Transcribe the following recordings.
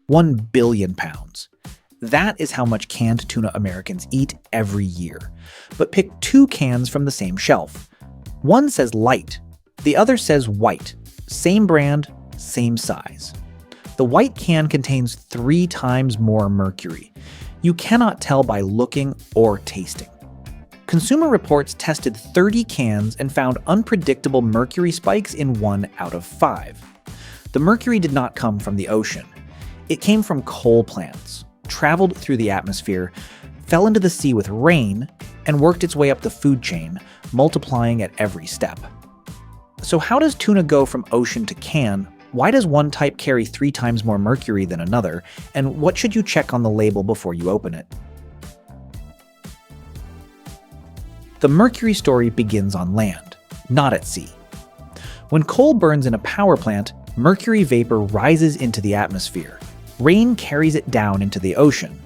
1 billion pounds. That is how much canned tuna Americans eat every year. But pick two cans from the same shelf. One says light, the other says white. Same brand, same size. The white can contains 3 times more mercury. You cannot tell by looking or tasting. Consumer Reports tested 30 cans and found unpredictable mercury spikes in 1 out of 5. The mercury did not come from the ocean. It came from coal plants, traveled through the atmosphere, fell into the sea with rain, and worked its way up the food chain, multiplying at every step. So how does tuna go from ocean to can? Why does one type carry 3 times more mercury than another? And what should you check on the label before you open it? The mercury story begins on land, not at sea. When coal burns in a power plant, mercury vapor rises into the atmosphere. Rain carries it down into the ocean.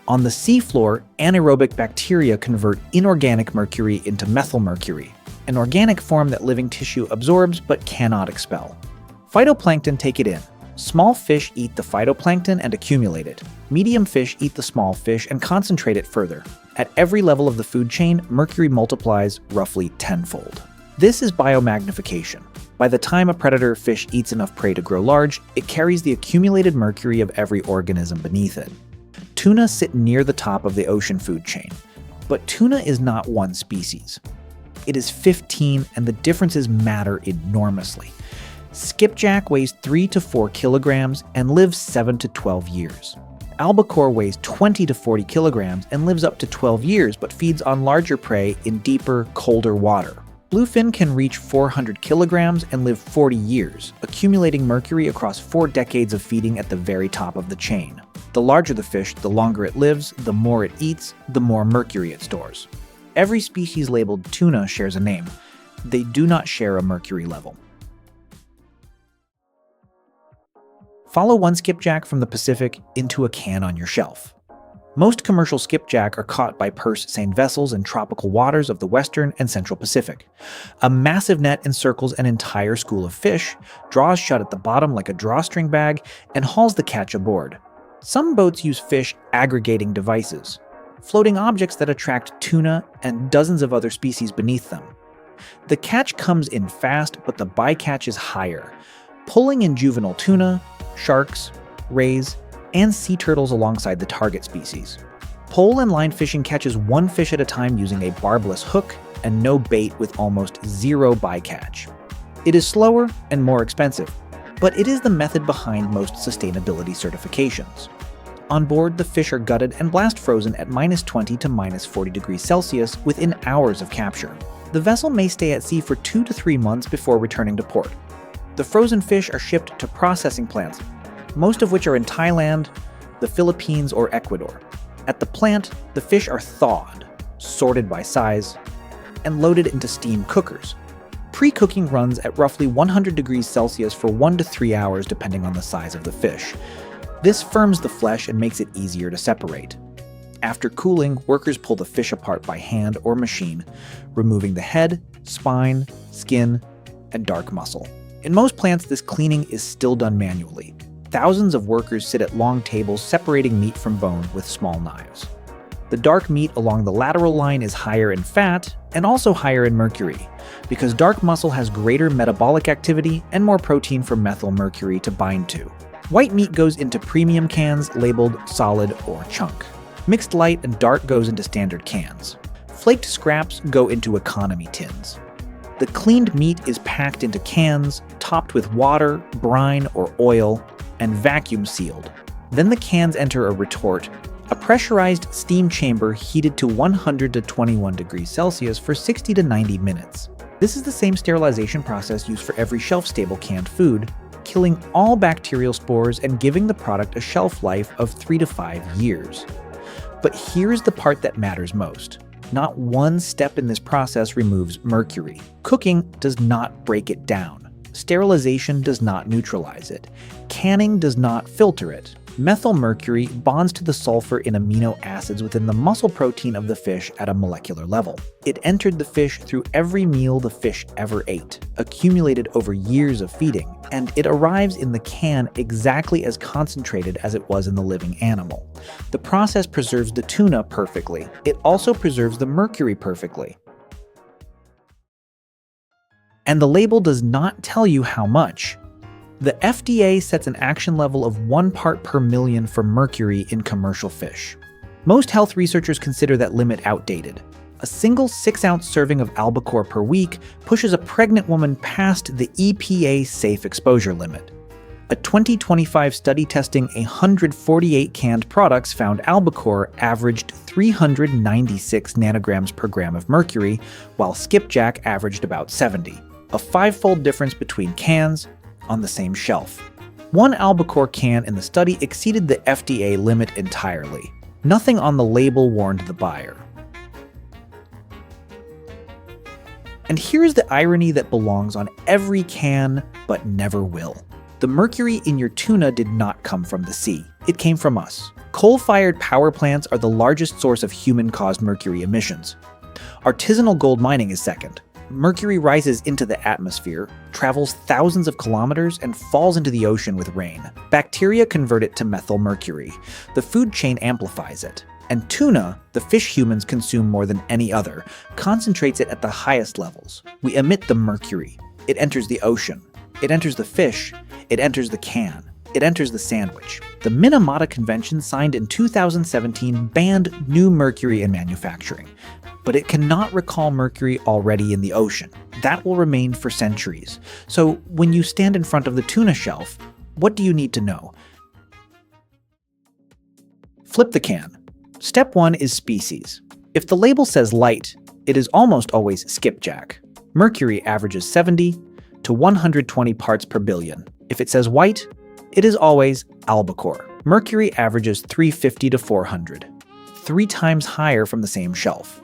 On the seafloor, anaerobic bacteria convert inorganic mercury into methylmercury, an organic form that living tissue absorbs but cannot expel. Phytoplankton take it in. Small fish eat the phytoplankton and accumulate it. Medium fish eat the small fish and concentrate it further. At every level of the food chain, mercury multiplies roughly tenfold. This is biomagnification. By the time a predator fish eats enough prey to grow large, it carries the accumulated mercury of every organism beneath it. Tuna sit near the top of the ocean food chain. But tuna is not one species. It is 15, and the differences matter enormously. Skipjack weighs 3 to 4 kilograms and lives 7 to 12 years. Albacore weighs 20 to 40 kilograms and lives up to 12 years but feeds on larger prey in deeper, colder water. Bluefin can reach 400 kilograms and live 40 years, accumulating mercury across 4 decades of feeding at the very top of the chain. The larger the fish, the longer it lives, the more it eats, the more mercury it stores. Every species labeled tuna shares a name. They do not share a mercury level. Follow one skipjack from the Pacific into a can on your shelf. Most commercial skipjack are caught by purse-seine vessels in tropical waters of the western and central Pacific. A massive net encircles an entire school of fish, draws shut at the bottom like a drawstring bag, and hauls the catch aboard. Some boats use fish aggregating devices, floating objects that attract tuna and dozens of other species beneath them. The catch comes in fast, but the bycatch is higher, pulling in juvenile tuna, sharks, rays, and sea turtles alongside the target species. Pole and line fishing catches one fish at a time using a barbless hook and no bait with almost zero bycatch. It is slower and more expensive, but it is the method behind most sustainability certifications. On board, the fish are gutted and blast frozen at -20 to -40 degrees Celsius within hours of capture. The vessel may stay at sea for 2 to 3 months before returning to port. The frozen fish are shipped to processing plants, most of which are in Thailand, the Philippines, or Ecuador. At the plant, the fish are thawed, sorted by size, and loaded into steam cookers. Pre-cooking runs at roughly 100 degrees Celsius for 1 to 3 hours depending on the size of the fish. This firms the flesh and makes it easier to separate. After cooling, workers pull the fish apart by hand or machine, removing the head, spine, skin, and dark muscle. In most plants, this cleaning is still done manually. Thousands of workers sit at long tables separating meat from bone with small knives. The dark meat along the lateral line is higher in fat and also higher in mercury, because dark muscle has greater metabolic activity and more protein for methylmercury to bind to. White meat goes into premium cans labeled solid or chunk. Mixed light and dark goes into standard cans. Flaked scraps go into economy tins. The cleaned meat is packed into cans, topped with water, brine, or oil, and vacuum sealed. Then the cans enter a retort, a pressurized steam chamber heated to 100 to 21 degrees Celsius for 60 to 90 minutes. This is the same sterilization process used for every shelf-stable canned food, killing all bacterial spores and giving the product a shelf life of 3 to 5 years. But here's the part that matters most. Not one step in this process removes mercury. Cooking does not break it down. Sterilization does not neutralize it. Canning does not filter it. Methylmercury bonds to the sulfur in amino acids within the muscle protein of the fish at a molecular level. It entered the fish through every meal the fish ever ate, accumulated over years of feeding, and it arrives in the can exactly as concentrated as it was in the living animal. The process preserves the tuna perfectly. It also preserves the mercury perfectly. And the label does not tell you how much. The FDA sets an action level of 1 part per million for mercury in commercial fish. Most health researchers consider that limit outdated. A single 6-ounce serving of albacore per week pushes a pregnant woman past the EPA safe exposure limit. A 2025 study testing 148 canned products found albacore averaged 396 nanograms per gram of mercury, while skipjack averaged about 70. A 5-fold difference between cans on the same shelf. One albacore can in the study exceeded the FDA limit entirely. Nothing on the label warned the buyer. And here's the irony that belongs on every can, but never will. The mercury in your tuna did not come from the sea. It came from us. Coal-fired power plants are the largest source of human-caused mercury emissions. Artisanal gold mining is second. Mercury rises into the atmosphere, travels thousands of kilometers, and falls into the ocean with rain. Bacteria convert it to methylmercury. The food chain amplifies it. And tuna, the fish humans consume more than any other, concentrates it at the highest levels. We emit the mercury. It enters the ocean. It enters the fish. It enters the can. It enters the sandwich. The Minamata Convention signed in 2017 banned new mercury in manufacturing. But it cannot recall mercury already in the ocean. That will remain for centuries. So when you stand in front of the tuna shelf, what do you need to know? Flip the can. Step 1 is species. If the label says light, it is almost always skipjack. Mercury averages 70 to 120 parts per billion. If it says white, it is always albacore. Mercury averages 350 to 400, 3 times higher from the same shelf.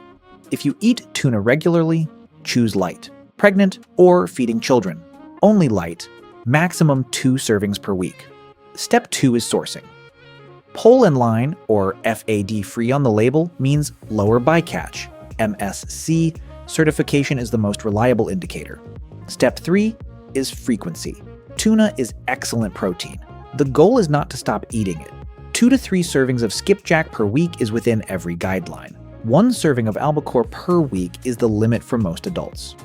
If you eat tuna regularly, choose light. Pregnant or feeding children, only light, maximum 2 servings per week. Step 2 is sourcing. Pole and line, or FAD free on the label, means lower bycatch. MSC certification is the most reliable indicator. Step 3 is frequency. Tuna is excellent protein. The goal is not to stop eating it. 2 to 3 servings of skipjack per week is within every guideline. 1 serving of albacore per week is the limit for most adults.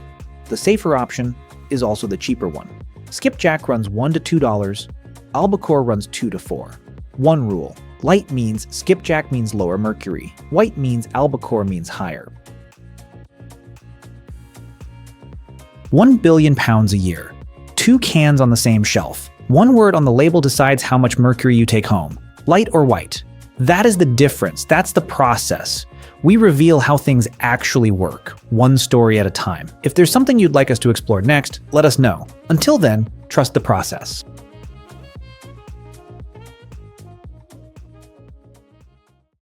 The safer option is also the cheaper one. Skipjack runs $1 to $2, albacore runs $2 to $4. One rule: light means skipjack means lower mercury, white means albacore means higher. 1 billion pounds a year. 2 cans on the same shelf. 1 word on the label decides how much mercury you take home. Light or white. That is the difference. That's the process. We reveal how things actually work, 1 story at a time. If there's something you'd like us to explore next, let us know. Until then, trust the process.